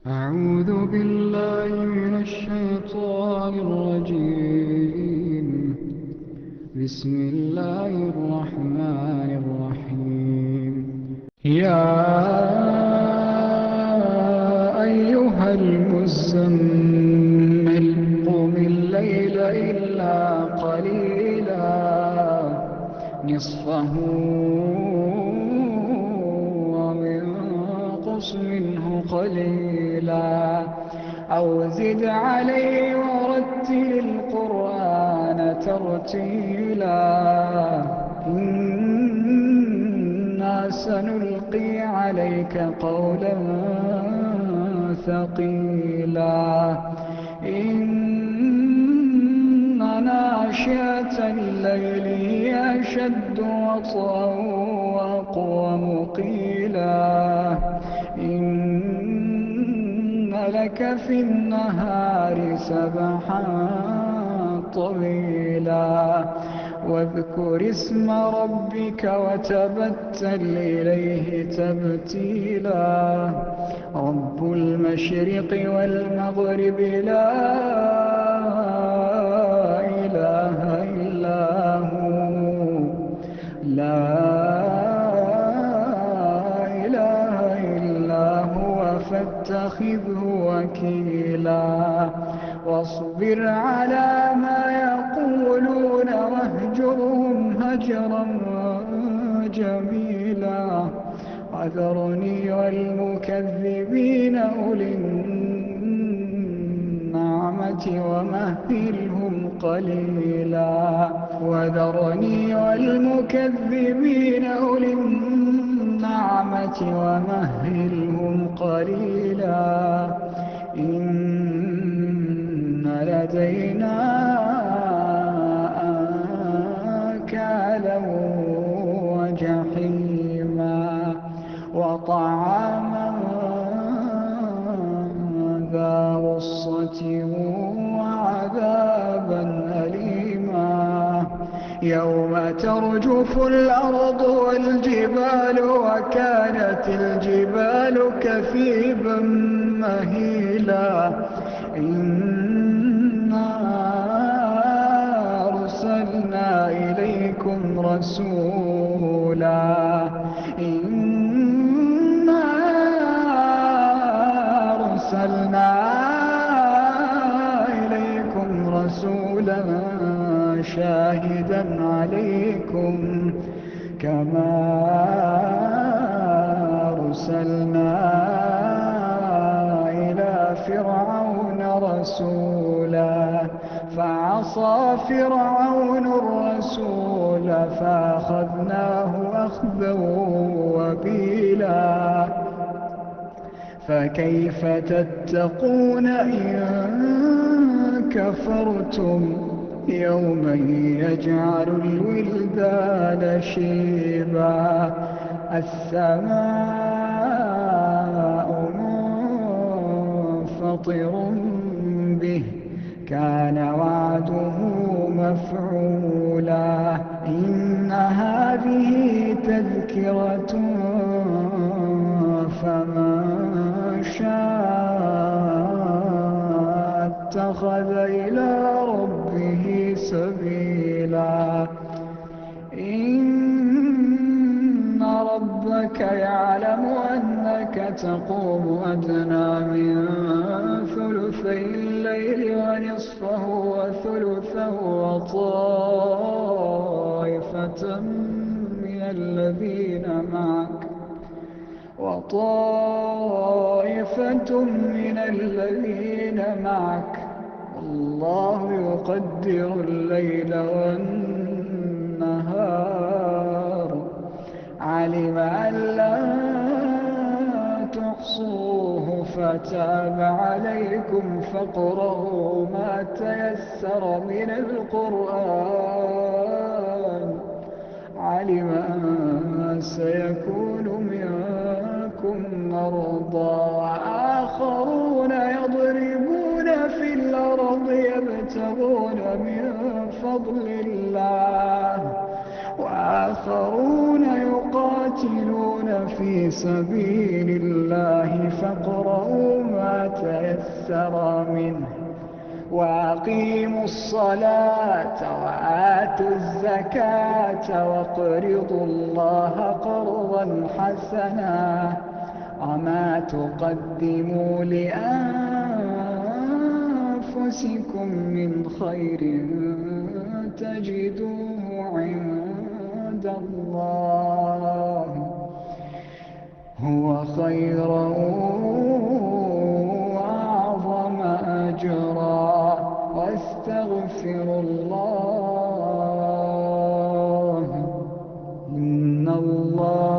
أعوذ بالله من الشيطان الرجيم. بسم الله الرحمن الرحيم. يا أيها المزمل قم الليل إلا قليلا نصفه وانقص منه قليلا أو زد عليه ورتل القرآن ترتيلا إنا سنلقي عليك قولا ثقيلا إن ناشئة الليل هي أشد وطئا وأقوم قيلا إن لك في النهار سبحا طويلا واذكر اسم ربك وتبتل إليه تبتيلا رب المشرق والمغرب لا إله إلا هو فاتخذه وكيلا واصبر على ما يقولون واهجرهم هجرا جميلا وذرني والمكذبين أولي النعمة ومهلهم قليلا وذرني والمكذبين أولي النعمة ومهلهم قليلا إن لدينا أنكالا وجحيما وطعاما ذا غصة وعذابا أليما يوم ترجف الأرض والجبال وكانت الجبال كثيبا مهيلا إنا أرسلنا إليكم رسولا إنا أرسلنا إليكم رسولا شاهدا عليكم كما أرسلنا إلى فرعون رسولا فعصى فرعون الرسول فأخذناه أخذا وبيلا فكيف تتقون إن كفرتم يوما يجعل الولدان شيبا السماء منفطر به كان وعده مفعولا إن هذه تذكرة فمن شاء اتخذ إلى ربه سبيلا إن ربك يعلم أنك تقوم أدنى من ثلثي الليل ونصفه وثلثه وطائفة من الذين معك الله يقدر الليل والنهار علم أن لا تحصوه فتاب عليكم فاقرؤوا ما تيسر من القرآن علم أن سيكون منكم مرضى وآخرون يضربون في الأرض يبتغون من فضل الله وآخرون يقاتلون في سبيل الله فاقرؤوا ما استيسر منه وأقيموا الصلاة وآتوا الزكاة وَاقْرِضُوا الله قرضا حسنا وما تقدموا لأنفسكم من خير تجدوه عند الله هو خيرا وأعظم أجرا واستغفروا الله إن الله